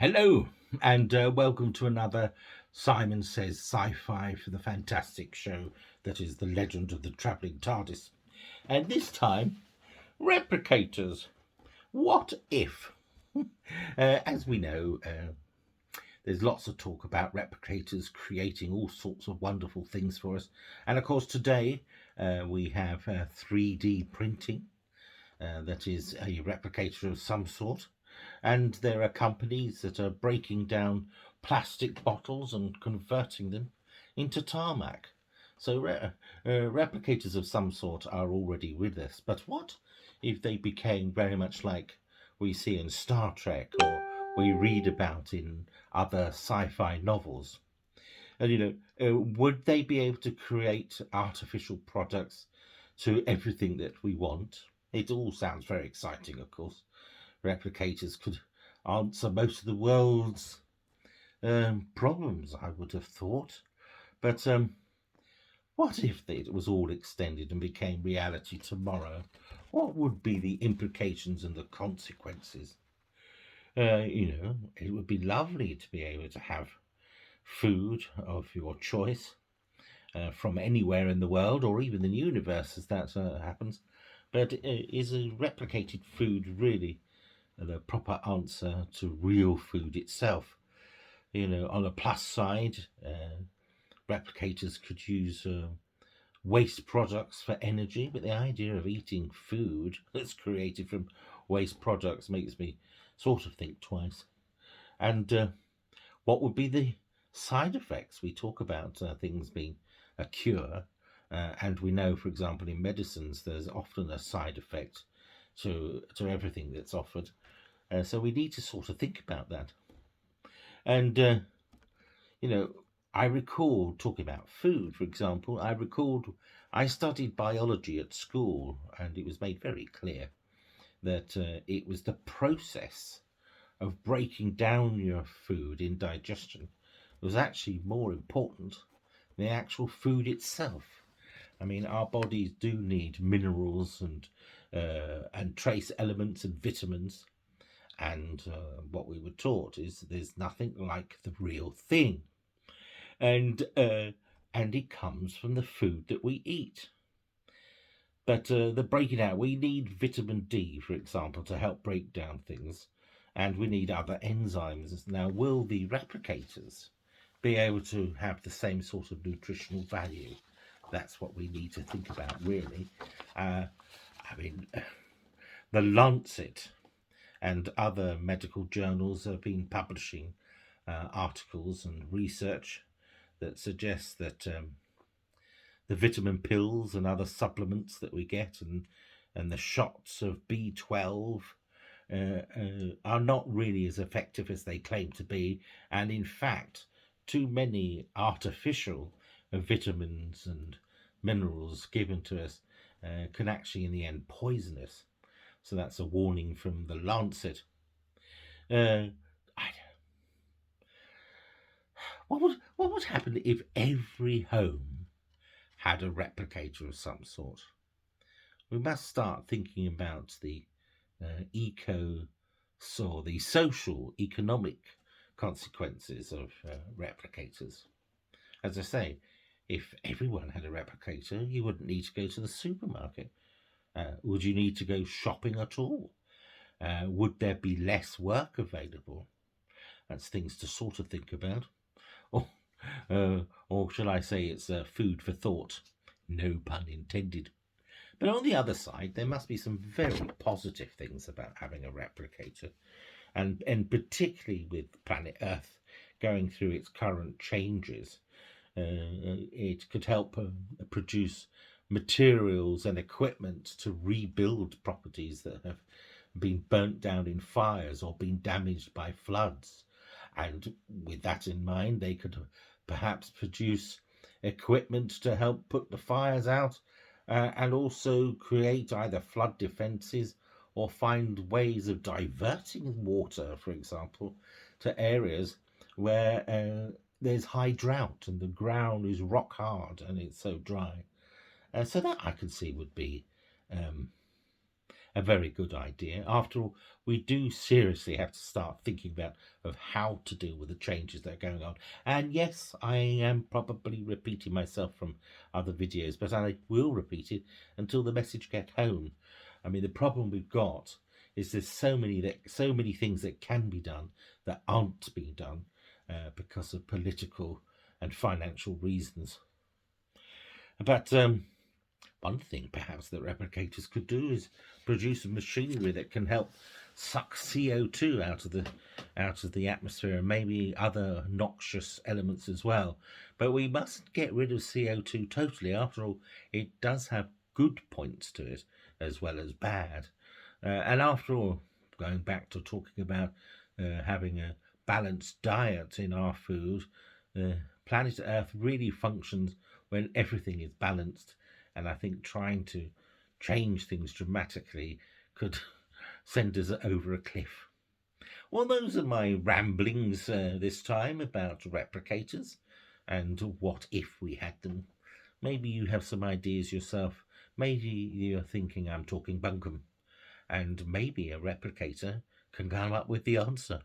Hello, and welcome to another Simon Says Sci-Fi for the fantastic show that is The Legend of the Traveling TARDIS. And this time, Replicators. What if? As we know, there's lots of talk about replicators creating all sorts of wonderful things for us. And of course, today we have 3D printing. That is a replicator of some sort. And there are companies that are breaking down plastic bottles and converting them into tarmac. So replicators of some sort are already with us. But what if they became very much like we see in Star Trek or we read about in other sci-fi novels? And would they be able to create artificial products to everything that we want? It all sounds very exciting, of course. Replicators could answer most of the world's problems, I would have thought. But what if it was all extended and became reality tomorrow? What would be the implications and the consequences? It would be lovely to be able to have food of your choice from anywhere in the world or even the universe as that happens. But is a replicated food really the proper answer to real food itself? On the plus side, replicators could use waste products for energy, but the idea of eating food that's created from waste products makes me sort of think twice. And what would be the side effects? We talk about things being a cure, and we know, for example, in medicines, there's often a side effect to everything that's offered. So we need to sort of think about that. And I recall talking about food, for example. I studied biology at school, and it was made very clear that it was the process of breaking down your food in digestion was actually more important than the actual food itself. I mean, our bodies do need minerals and trace elements and vitamins. And what we were taught is there's nothing like the real thing, and it comes from the food that we eat. But the breaking out, we need vitamin D, for example, to help break down things, and we need other enzymes. Now, will the replicators be able to have the same sort of nutritional value? That's what we need to think about, really. The Lancet and other medical journals have been publishing articles and research that suggests that the vitamin pills and other supplements that we get and the shots of B12 are not really as effective as they claim to be. And in fact, too many artificial vitamins and minerals given to us can actually, in the end, poison us. So that's a warning from the Lancet. What would happen if every home had a replicator of some sort? We must start thinking about the the social, economic consequences of replicators. As I say, if everyone had a replicator, you wouldn't need to go to the supermarket. Would you need to go shopping at all? Would there be less work available? That's things to sort of think about. Or shall I say it's food for thought? No pun intended. But on the other side, there must be some very positive things about having a replicator, and particularly with planet Earth going through its current changes. It could help produce materials and equipment to rebuild properties that have been burnt down in fires or been damaged by floods. And with that in mind, they could perhaps produce equipment to help put the fires out and also create either flood defenses or find ways of diverting water, for example, to areas where there's high drought and the ground is rock hard and it's so dry. So that I can see would be a very good idea. After all, we do seriously have to start thinking about of how to deal with the changes that are going on. And yes, I am probably repeating myself from other videos, but I will repeat it until the message gets home. I mean, the problem we've got is there's so many things that can be done that aren't being done because of political and financial reasons. But one thing perhaps that replicators could do is produce a machinery that can help suck CO2 out of the atmosphere, and maybe other noxious elements as well. But we mustn't get rid of CO2 totally. After all, it does have good points to it as well as bad. And after all, going back to talking about having a balanced diet in our food, planet Earth really functions when everything is balanced. And I think trying to change things dramatically could send us over a cliff. Well, those are my ramblings this time about replicators and what if we had them. Maybe you have some ideas yourself. Maybe you're thinking I'm talking bunkum. And maybe a replicator can come up with the answer.